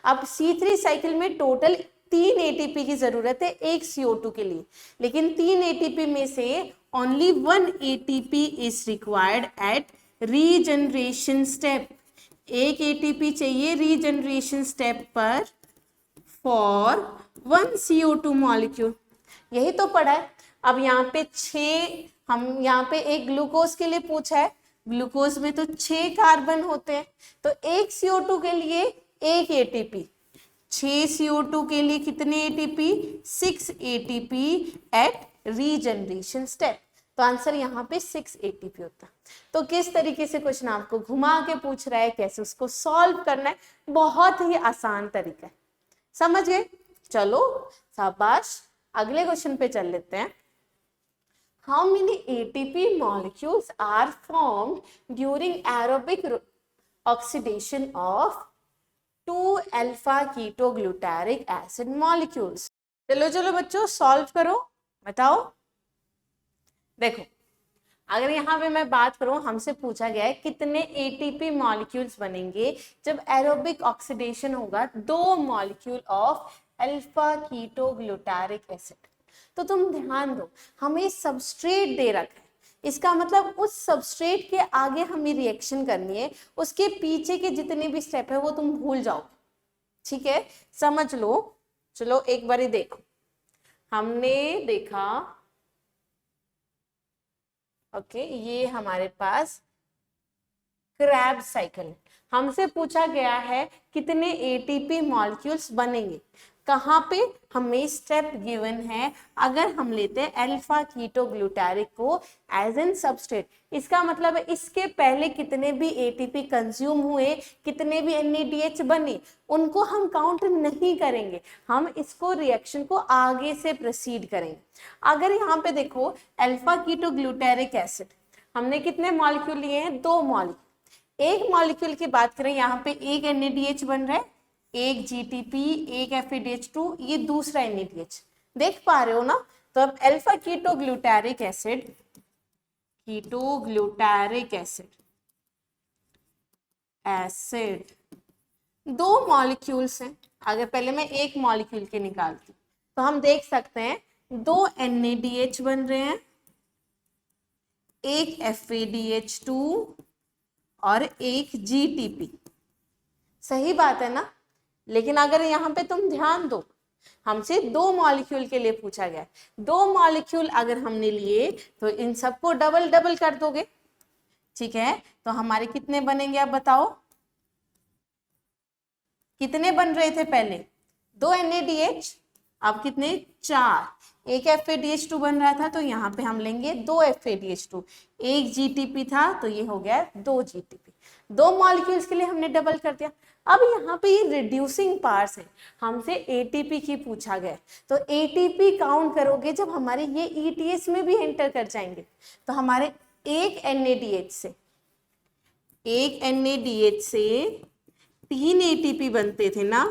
अब C3 साइकिल में टोटल 3 ATP की जरूरत है एक CO2 के लिए, लेकिन 3 ATP में से only 1 ATP is required at regeneration step. एक ATP चाहिए रीजनरेशन स्टेप पर फॉर 1 CO2 मॉलिक्यूल। यही तो पढ़ा है। अब यहाँ पे 6, हम यहाँ पे एक ग्लूकोज के लिए पूछा है, ग्लूकोज में तो 6 कार्बन होते हैं, तो एक CO2 के लिए एक ATP, 6 CO2 के लिए कितने ATP? 6 ATP at regeneration step. तो आंसर यहाँ पे 6 ATP होता है। तो किस तरीके से क्वेश्चन आपको घुमा के पूछ रहा है, कैसे उसको सॉल्व करना है, बहुत ही आसान तरीका है, समझ गए? चलो शाबाश, अगले क्वेश्चन पे चल लेते हैं। How many ATP molecules are formed during aerobic oxidation of 2 alpha ketoglutarate acid molecules? चलो बच्चों सॉल्व करो, बताओ। देखो, अगर यहाँ पे मैं बात करूं, हमसे पूछा गया है कितने ATP मॉलिक्यूल्स बनेंगे जब एरोबिक ऑक्सीडेशन होगा 2 molecule of alpha ketoglutaric acid. तो तुम ध्यान दो, हमें सबस्ट्रेट दे रखा है, इसका मतलब उस सबस्ट्रेट के आगे हमें रिएक्शन करनी है, उसके पीछे के जितने भी स्टेप है वो तुम भूल जाओ, ठीक है? समझ लो। चलो एक बार देखो, हमने देखा ओके, ये हमारे पास क्रैब साइकिल, हमसे पूछा गया है कितने ATP मॉलिक्यूल्स बनेंगे, कहाँ पे? हमें स्टेप गिवन है, अगर हम लेते हैं अल्फा कीटोग्लूटारिक को एज एन सबस्ट्रेट, इसका मतलब है इसके पहले कितने भी ATP कंज्यूम हुए, कितने भी NADH बने, उनको हम काउंट नहीं करेंगे, हम इसको रिएक्शन को आगे से प्रोसीड करेंगे। अगर यहाँ पे देखो अल्फा कीटोग्लूटारिक एसिड, हमने कितने मॉलिक्यूल लिए हैं? 2 मॉलिक्यूल। एक मॉलिक्यूल की बात करें, यहाँ पे एक NADH बन रहा है, एक GTP, एक FADH2, ये दूसरा NADH, देख पा रहे हो ना? तो अब अल्फा कीटोग्लूटारिक एसिड 2 मॉलिक्यूल्स हैं। अगर पहले मैं एक मॉलिक्यूल के निकालती हूँ तो हम देख सकते हैं 2 NADH बन रहे हैं, एक FADH2 और एक GTP। सही बात है ना? लेकिन अगर यहाँ पे तुम ध्यान दो, हमसे 2 मॉलिक्यूल के लिए पूछा गया, 2 मॉलिक्यूल अगर हमने लिए तो इन सबको डबल डबल कर दोगे, ठीक है? तो हमारे कितने बनेंगे आप बताओ? कितने बन रहे थे पहले? 2 NADH, अब कितने? 4। एक FADH2 बन रहा था तो यहाँ पे हम लेंगे 2 FADH2, एक GTP था तो ये हो गया 2 GTP। 2 मॉलिक्यूल्स के लिए हमने डबल कर दिया। अब यहाँ पे ये रिड्यूसिंग पार्ट्स है, हमसे ATP की पूछा गया, तो ATP काउंट करोगे जब हमारे ये ETS में भी एंटर कर जाएंगे, तो हमारे एक NADH से 3 ATP बनते थे ना,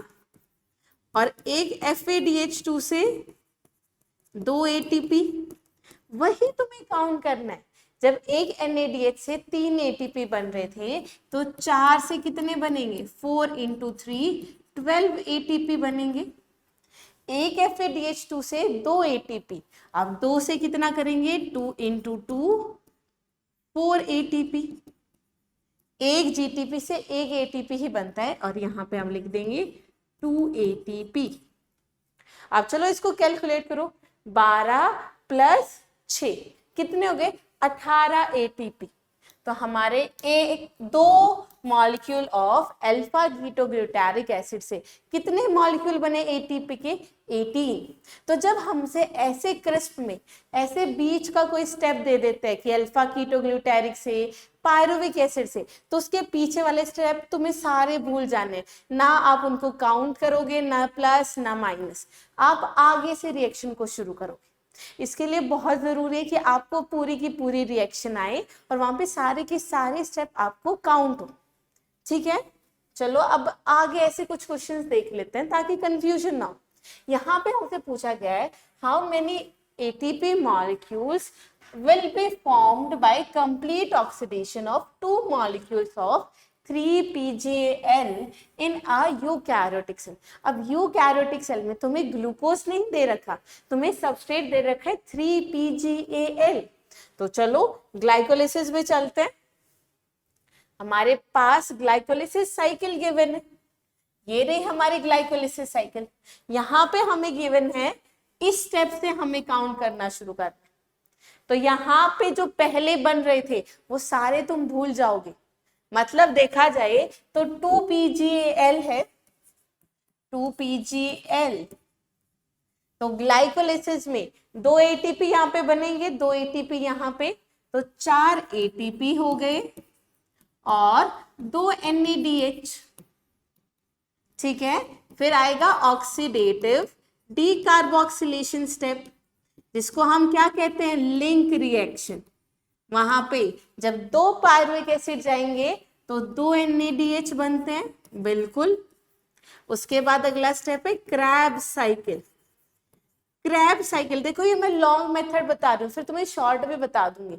और एक FADH2 से 2 ATP, वही तुम्हें काउंट करना है। जब एक NADH से 3 ATP बन रहे थे तो 4 से कितने बनेंगे? 4 × 3 12 ATP बनेंगे। एक FADH2 से 2 ATP, अब 2 से कितना करेंगे, 2 × 2 4 ATP, एक GTP से एक ATP ही बनता है और यहाँ पे हम लिख देंगे 2 ATP। अब चलो इसको कैलकुलेट करो, 12 + 6 कितने हो गए, 18 ATP। तो हमारे दो molecule of alpha ketoglutaric acid से कितने मॉलिक्यूल बने एटीपी के, 18। तो जब हमसे ऐसे क्रिस्प में ऐसे बीच का कोई स्टेप दे देते हैं कि अल्फा कीटोग्लूटारिक से पायरुविक एसिड से, तो उसके पीछे वाले स्टेप तुम्हें सारे भूल जाने, ना आप उनको काउंट करोगे, ना प्लस ना माइनस, आप आगे से रिएक्शन को शुरू करोगे। इसके लिए बहुत जरूरी है कि आपको पूरी की पूरी रिएक्शन आए और वहां पे सारे के सारे स्टेप आपको काउंट हो, ठीक है। चलो अब आगे ऐसे कुछ क्वेश्चंस देख लेते हैं ताकि कंफ्यूजन ना हो। यहाँ पे हमसे पूछा गया है how many ATP molecules will be formed by complete oxidation of 2 molecules of 3-PGAL in a eukaryotic cell। अब यूकैरियोटिक सेल में तुम्हें ग्लूकोज नहीं दे रखा, तुम्हें सबस्ट्रेट दे रखा है 3-PGAL। तो चलो ग्लाइकोलिसिस में चलते हैं। हमारे पास ग्लाइकोलिसिस साइकिल गिवन है, ये रही हमारी ग्लाइकोलिसिस साइकिल। यहाँ पे हमें गिवन है, इस स्टेप से हमें काउंट करना शुरू करना है। तो यहाँ पे जो पहले बन रहे थे वो सारे तुम भूल जाओगे, मतलब देखा जाए तो 2-PGAL है, 2-PGAL। तो ग्लाइकोलिसिस में 2 ATP यहाँ पे बनेंगे, 2 ATP यहाँ पे, तो 4 ATP हो गए और 2 NADH, ठीक है। फिर आएगा ऑक्सीडेटिव डीकार्बोक्सिलेशन स्टेप, जिसको हम क्या कहते हैं, लिंक रिएक्शन। वहां पे जब 2 पायरुविक एसिड जाएंगे तो 2 NADH बनते हैं, बिल्कुल। उसके बाद अगला स्टेप है क्रैब साइकिल। क्रैब साइकिल देखो, ये मैं लॉन्ग मेथड बता रही हूँ, फिर तुम्हें शॉर्ट में बता दूंगी।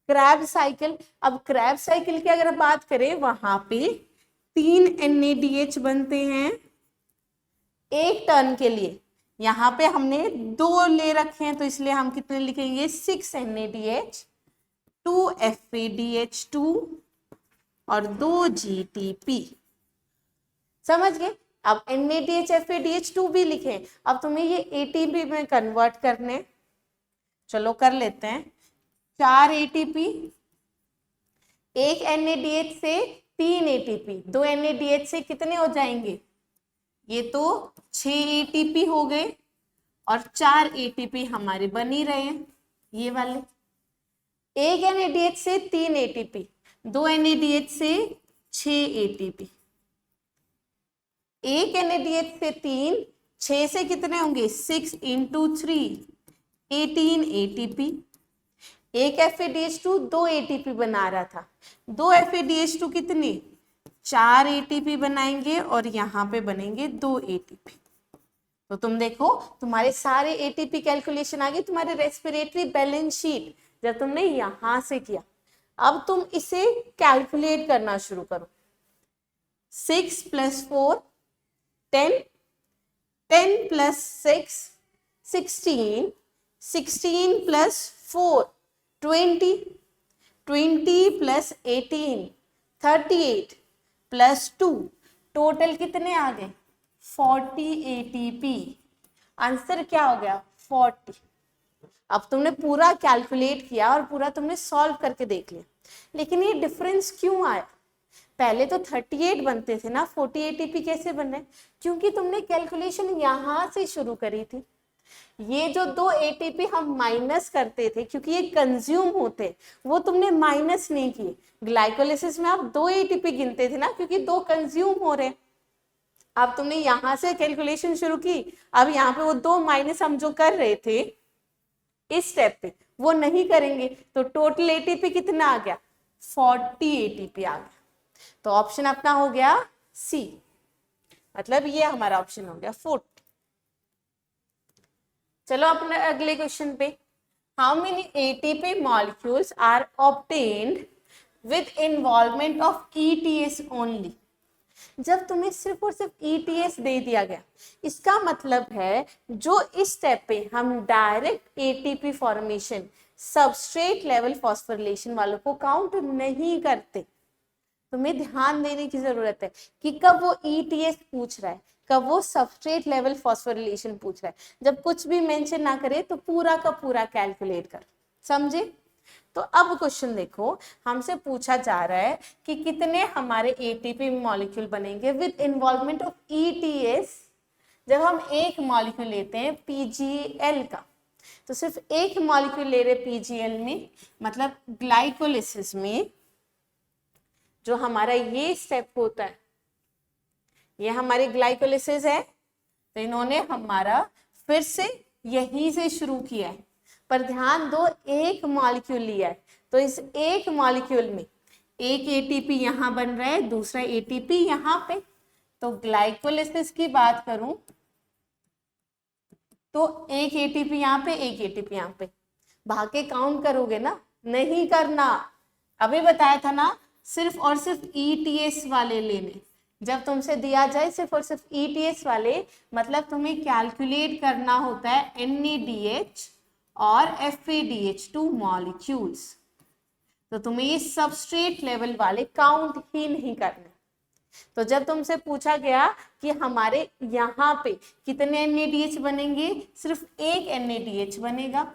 क्रैब साइकिल, अब क्रैब साइकिल की अगर बात करें, वहां पे 3 NADH बनते हैं एक टर्न के लिए। यहाँ पे हमने 2 ले रखे हैं तो इसलिए हम कितने लिखेंगे, 6 NADH, 2 FADH2 और 2 GTP। समझ गए। अब NADH FADH2 भी लिखें, अब तुम्हें ये ATP में कन्वर्ट करने, चलो कर लेते हैं। 4 ATP, एक NADH से 3 ATP, 2 NADH से कितने हो जाएंगे, ये तो 6 ATP हो गए और 4 ATP हमारे बन ही रहे हैं ये वाले। एक NADH से 3 ATP, 2 NADH से 6 ATP, एक NADH से 3, 6 से कितने होंगे, 6 × 3 18 ATP। एक FADH2 2 ATP बना रहा था, 2 FADH2 कितने, 4 ATP बनाएंगे और यहाँ पे बनेंगे 2 ATP। तो तुम देखो तुम्हारे सारे ATP कैलकुलेशन आ गए, तुम्हारे रेस्पिरेटरी बैलेंस शीट जब तुमने यहां से किया। अब तुम इसे कैलकुलेट करना शुरू करो। 6 + 4 10, 10 + 6 16, 16 + 4 20, 20 + 18 38 + 2, टोटल कितने आ गए, 40 ATP। आंसर क्या हो गया, 40। अब तुमने पूरा कैलकुलेट किया और पूरा तुमने सॉल्व करके देख लिया, लेकिन ये डिफरेंस क्यों आया, पहले तो 38 बनते थे ना, 40 ATP कैसे बने, क्योंकि तुमने कैलकुलेशन यहां से शुरू करी थी। ये जो 2 ATP हम माइनस करते थे क्योंकि ये कंज्यूम होते, वो तुमने माइनस नहीं किए। ग्लाइकोलिसिस में आप 2 ATP गिनते थे ना, क्योंकि 2 कंज्यूम हो रहे। अब तुमने यहां से कैलकुलेशन शुरू की, अब यहाँ पे वो 2 माइनस हम जो कर रहे थे इस स्टेप पे वो नहीं करेंगे, तो टोटल ATP कितना आ गया, 40 ATP आ गया। तो ऑप्शन अपना हो गया सी, मतलब ये हमारा ऑप्शन हो गया 40। चलो अपने अगले क्वेश्चन पे, how many ATP molecules are obtained with involvement of ETS only. जब तुम्हें सिर्फ और सिर्फ ETS दे दिया गया, इसका मतलब है जो इस स्टेप पे हम direct ATP formation substrate level phosphorylation वालों को काउंट नहीं करते। तुम्हें ध्यान देने की जरूरत है कि कब वो ETS पूछ रहा है, कब वो सबस्ट्रेट लेवल फॉस्फोरिलेशन पूछ रहा है। जब कुछ भी मेंशन ना करे तो पूरा का पूरा कैलकुलेट कर, समझे? तो अब क्वेश्चन देखो, हमसे पूछा जा रहा है कि कितने हमारे ATP मॉलिक्यूल बनेंगे विद इन्वॉल्वमेंट ऑफ ETS जब हम एक मॉलिक्यूल लेते हैं PGL का। तो सिर्फ एक मॉलिक्यूल ले रहे PGL में, मतलब ग्लाइकोलिसिस में जो हमारा ये स्टेप होता है, ये हमारी ग्लाइकोलिसिस है। तो इन्होंने हमारा फिर से यहीं से शुरू किया है, पर ध्यान दो एक मॉलिक्यूल लिया है, तो इस एक मॉलिक्यूल में एक ATP यहाँ बन रहा है, दूसरा ATP यहाँ पे। तो ग्लाइकोलिसिस की बात करूं तो एक ATP यहाँ पे, एक ATP यहाँ पे, भागे काउंट करोगे ना? नहीं करना। अभी बताया था ना, सिर्फ और सिर्फ ETS वाले लेने। जब तुमसे दिया जाए सिर्फ और सिर्फ ETS वाले, मतलब तुम्हें कैलकुलेट करना होता है NADH और FADH2 मॉलिक्यूल्स। तो तुम्हें ये सबस्ट्रेट लेवल वाले काउंट ही नहीं करने। तो जब तुमसे पूछा गया कि हमारे यहाँ पे कितने NADH बनेंगे, सिर्फ एक NADH बनेगा।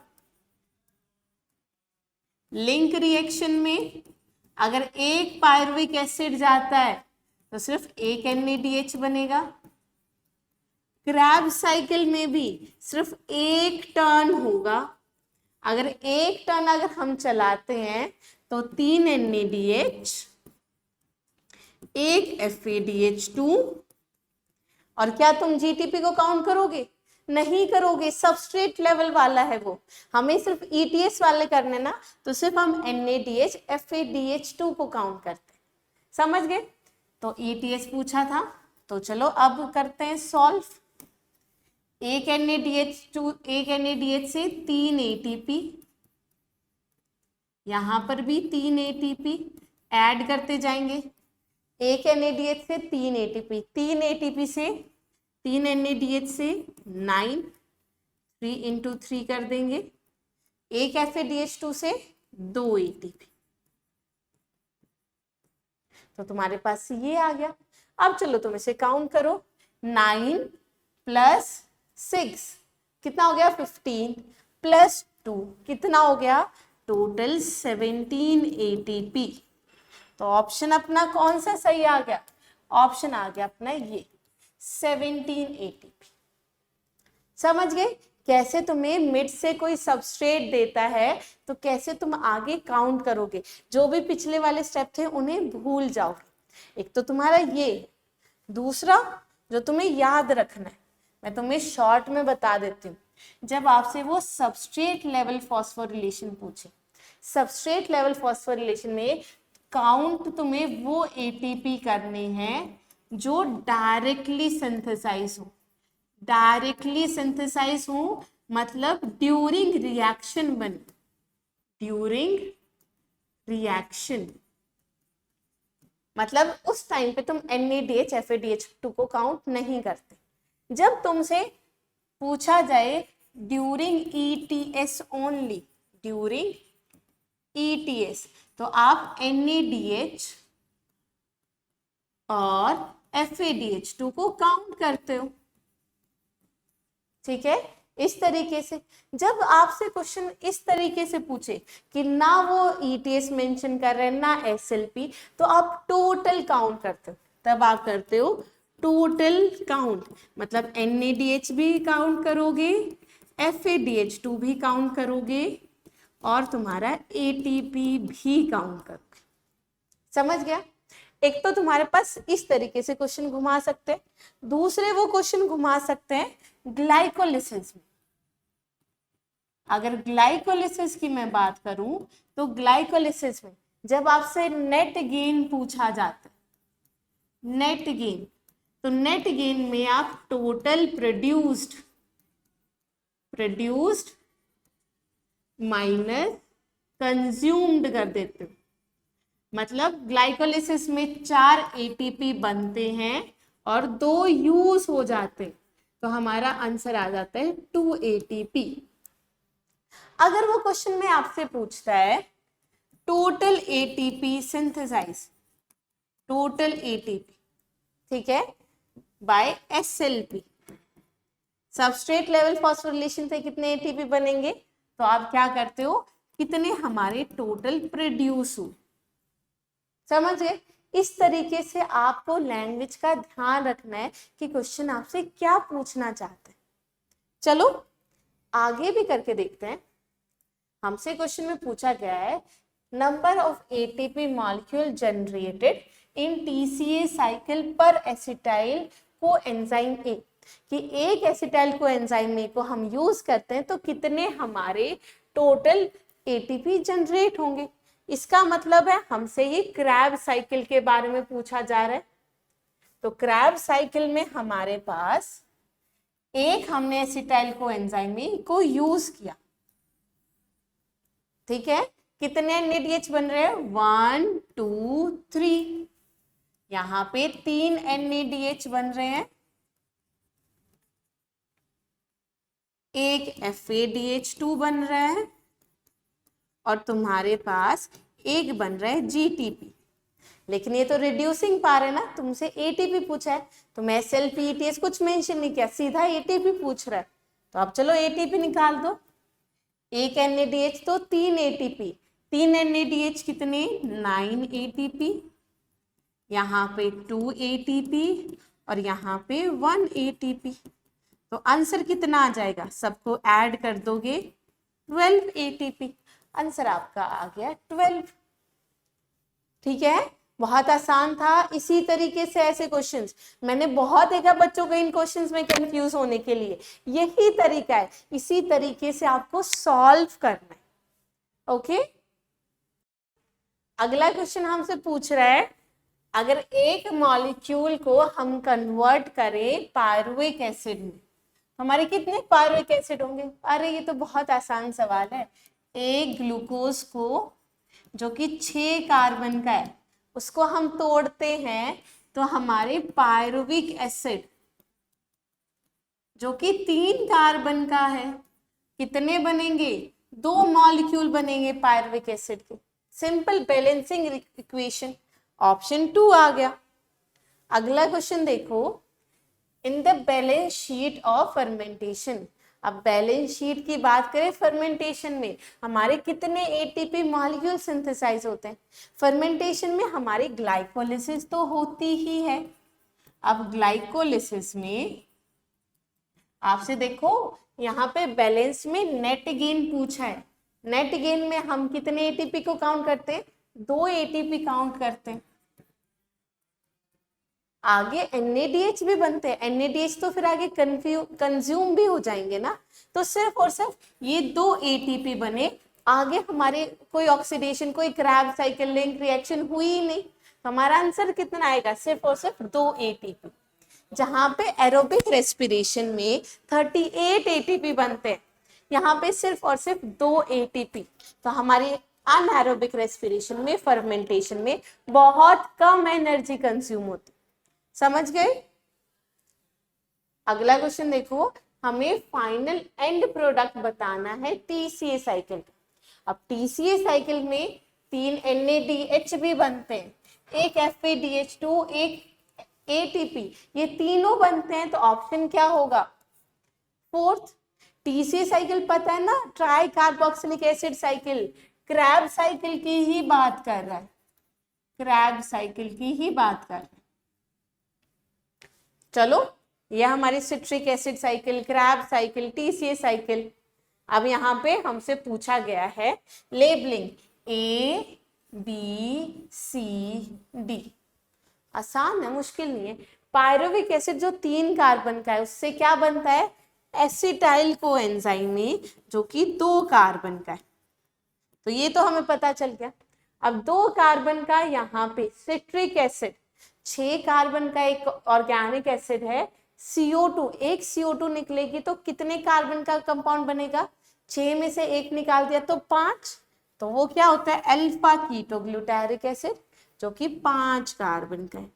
लिंक रिएक्शन में अगर एक पायरुविक एसिड जाता है तो सिर्फ एक NADH बनेगा। क्रैब साइकिल में भी सिर्फ एक टर्न होगा। अगर एक टर्न अगर हम चलाते हैं तो 3 NADH, एक FADH2। और क्या तुम GTP को काउंट करोगे? नहीं करोगे, सबस्ट्रेट लेवल वाला है वो। हमें सिर्फ ETS वाले करने ना, तो सिर्फ हम NADH FADH2 को काउंट करते। समझ गए? तो ETS पूछा था, तो चलो अब करते हैं सॉल्व। एक NADH से 3 ATP, यहां पर भी 3 ATP ऐड करते जाएंगे। एक NADH से 3 ATP, 3 ATP से 3 NADH से 9, 3 into 3 कर देंगे। एक FADH2 से 2 ATP। तो तुम्हारे पास ये आ गया। अब चलो तुम इसे काउंट करो। 9 प्लस 6 कितना हो गया? 15 प्लस 2 कितना हो गया? Total 17 ATP। तो ऑप्शन अपना कौन सा सही आ गया? ऑप्शन आ गया अपना ये 17 ATP। समझ गए कैसे तुम्हें मिड से कोई सबस्ट्रेट देता है तो कैसे तुम आगे काउंट करोगे? जो भी पिछले वाले स्टेप थे उन्हें भूल जाओ। एक तो तुम्हारा ये, दूसरा जो तुम्हें याद रखना है, मैं तुम्हें शॉर्ट में बता देती हूँ। जब आपसे वो सबस्ट्रेट लेवल फॉस्फोरिलेशन पूछे, सबस्ट्रेट लेवल फॉस्फोरिलेशन में काउंट तुम्हें वो ATP करने हैं जो डायरेक्टली सिंथेसाइज हो। डायरेक्टली सिंथेसाइज हो मतलब ड्यूरिंग रिएक्शन बने, ड्यूरिंग रिएक्शन मतलब उस टाइम पे तुम NADH FADH2 को काउंट नहीं करते। जब तुमसे पूछा जाए during ETS only, during ETS, तो आप NADH और FADH2 को काउंट करते हो। ठीक है, इस तरीके से जब आपसे क्वेश्चन इस तरीके से पूछे कि ना वो ETS मेंशन कर रहे हैं ना SLP, तो आप टोटल काउंट करते हो। तब आप करते हो टोटल काउंट, मतलब NADH भी काउंट करोगे, FADH2 भी काउंट करोगे और तुम्हारा ATP भी काउंट करोगे। समझ गया? एक तो तुम्हारे पास इस तरीके से क्वेश्चन घुमा सकते हैं, दूसरे वो क्वेश्चन घुमा सकते हैं ग्लाइकोलिसिस में। अगर ग्लाइकोलिसिस की मैं बात करूं तो ग्लाइकोलिसिस में जब आपसे नेट गेन पूछा जाता है, नेट गेन, तो नेट गेन में आप टोटल प्रोड्यूस्ड माइनस कंज्यूम्ड कर देते हो। मतलब ग्लाइकोलिसिस में 4 एटीपी बनते हैं और 2 यूज हो जाते हैं, तो हमारा आंसर आ जाता है 2 एटीपी। अगर वो क्वेश्चन में आपसे पूछता है total ATP synthesize, total ATP, ठीक है, by SLP, substrate level phosphorylation से कितने एटीपी बनेंगे, तो आप क्या करते हो, कितने हमारे टोटल प्रोड्यूस हुए। समझ गए? इस तरीके से आपको लैंग्वेज का ध्यान रखना है कि क्वेश्चन आपसे क्या पूछना चाहते हैं। चलो आगे भी करके देखते हैं। हमसे क्वेश्चन में पूछा गया है number of ATP molecule generated in TCA cycle पर एसिटाइल को एंजाइम ए, कि एक एसिटाइल को एंजाइम ए को हम यूज करते हैं तो कितने हमारे टोटल एटीपी जनरेट होंगे। इसका मतलब है हमसे ये क्रैब साइकिल के बारे में पूछा जा रहा है। तो क्रैब साइकिल में हमारे पास एक हमने एसिटाइल को एंजाइम ए को यूज किया, ठीक है, कितने NADH बन रहे हैं, 1 2 3, यहां पे 3 NADH बन रहे हैं, एक FADH2 बन रहा है और तुम्हारे पास एक बन रहा है GTP। लेकिन ये तो रिड्यूसिंग पार है ना, तुमसे ATP पूछा है, तो मैं SLP ETS कुछ मेंशन नहीं किया, सीधा ATP पूछ रहा है। तो अब चलो ATP निकाल दो, एक NADH तो 3 ATP, 3 NADH कितने, 9 ATP, यहाँ पे 2 ATP और यहाँ पे 1 ATP। तो आंसर कितना आ जाएगा, सबको ऐड कर दोगे 12 ATP, आंसर आपका आ गया 12। ठीक है, बहुत आसान था। इसी तरीके से ऐसे क्वेश्चंस मैंने बहुत देखा बच्चों को इन क्वेश्चंस में कंफ्यूज होने के लिए, यही तरीका है, इसी तरीके से आपको सॉल्व करना है। ओके, अगला क्वेश्चन हमसे पूछ रहा है अगर एक मॉलिक्यूल को हम कन्वर्ट करें पायरुविक एसिड में, हमारे कितने पायरुविक एसिड होंगे। अरे ये तो बहुत आसान सवाल है। एक ग्लूकोज को जो कि 6 कार्बन का है उसको हम तोड़ते हैं तो हमारे पायरुविक एसिड जो कि 3 कार्बन का है कितने बनेंगे, 2 मॉलिक्यूल बनेंगे पायरुविक एसिड के। सिंपल बैलेंसिंग इक्वेशन, ऑप्शन 2 आ गया। अगला क्वेश्चन देखो, in the balance sheet of fermentation. अब बैलेंस शीट की बात करें, फर्मेंटेशन में हमारे कितने एटीपी मॉलिक्यूल सिंथेसाइज होते हैं। फर्मेंटेशन में हमारी ग्लाइकोलिसिस तो होती ही है। अब ग्लाइकोलिसिस में आपसे देखो यहाँ पे बैलेंस में नेट गेन पूछा है। नेट गेन में हम कितने एटीपी को काउंट करते हैं, 2 एटीपी काउंट करते हैं। आगे NADH भी बनते हैं, NADH तो फिर आगे कंज्यूम भी हो जाएंगे ना, तो सिर्फ और सिर्फ ये 2 ATP बने, आगे हमारे कोई ऑक्सीडेशन, कोई क्रैब साइकिल लिंक रिएक्शन हुई ही नहीं। हमारा आंसर कितना आएगा, सिर्फ और सिर्फ 2 ATP। जहां पे एरोबिक रेस्पिरेशन में 38 ATP बनते हैं, यहाँ पे सिर्फ और सिर्फ 2 ATP। तो हमारी अनएरोबिक रेस्पिरेशन में, फर्मेंटेशन में बहुत कम एनर्जी कंज्यूम होती। समझ गए। अगला क्वेश्चन देखो, हमें फाइनल एंड प्रोडक्ट बताना है TCA साइकिल का। अब TCA साइकिल में 3 NADH भी बनते हैं, एक FADH2, एक ATP, ये तीनों बनते हैं, तो ऑप्शन क्या होगा, 4th। TCA साइकिल पता है ना, try carboxylic acid cycle, Krebs cycle की ही बात कर रहा है, क्रैब साइकिल की ही बात कर रहा है। चलो, यह हमारी citric acid cycle, Krebs cycle, TCA cycle. अब यहाँ पे हमसे पूछा गया है लेबलिंग ABCD। आसान है, मुश्किल नहीं है। पायरुविक एसिड जो 3 कार्बन का है उससे क्या बनता है, एसिटाइल को एंजाइम में जो कि 2 कार्बन का है, तो ये तो हमें पता चल गया। अब 2 कार्बन का यहाँ पे सिट्रिक एसिड, 6 कार्बन का एक ऑर्गेनिक एसिड है, CO2, एक CO2 निकलेगी तो कितने कार्बन का कंपाउंड बनेगा, 6 में से 1 निकाल दिया तो 5, तो वो क्या होता है, अल्फा कीटोग्लूटारिक एसिड, जो कि 5 कार्बन का है।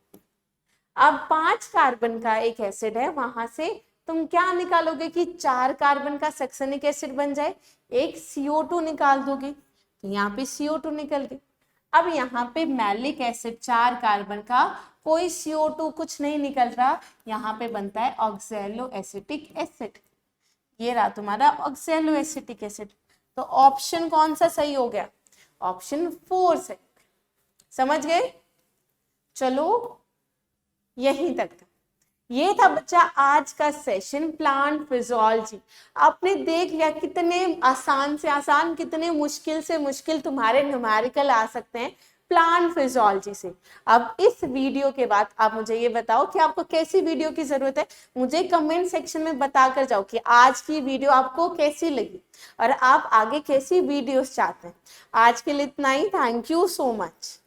अब 5 कार्बन का एक एसिड है, वहां से तुम क्या निकालोगे कि 4 कार्बन का सक्सेनिक एसिड बन जाए, एक CO2 निकाल दोगे, तो यहाँ पे CO2 निकल गए। अब यहाँ पे मैलिक एसिड 4 कार्बन का, कोई CO2 कुछ नहीं निकल रहा, यहाँ पे बनता है ऑक्सैलो एसिटिक एसिड। ये रहा तुम्हारा ऑक्सैलो एसिटिक एसिड। तो ऑप्शन कौन सा सही हो गया, ऑप्शन 4 सही। समझ गए? चलो यहीं तक था। ये था बच्चा आज का सेशन प्लांट फिजियोलॉजी। आपने देख लिया कितने आसान से आसान, कितने मुश्किल से मुश्किल तुम्हारे न्यूमेरिकल आ सकते हैं प्लांट फिजियोलॉजी से। अब इस वीडियो के बाद आप मुझे ये बताओ कि आपको कैसी वीडियो की जरूरत है, मुझे कमेंट सेक्शन में बता कर जाओ कि आज की वीडियो आपको कैसी लगी और आप आगे कैसी वीडियोस चाहते हैं। आज के लिए इतना ही, थैंक यू सो मच।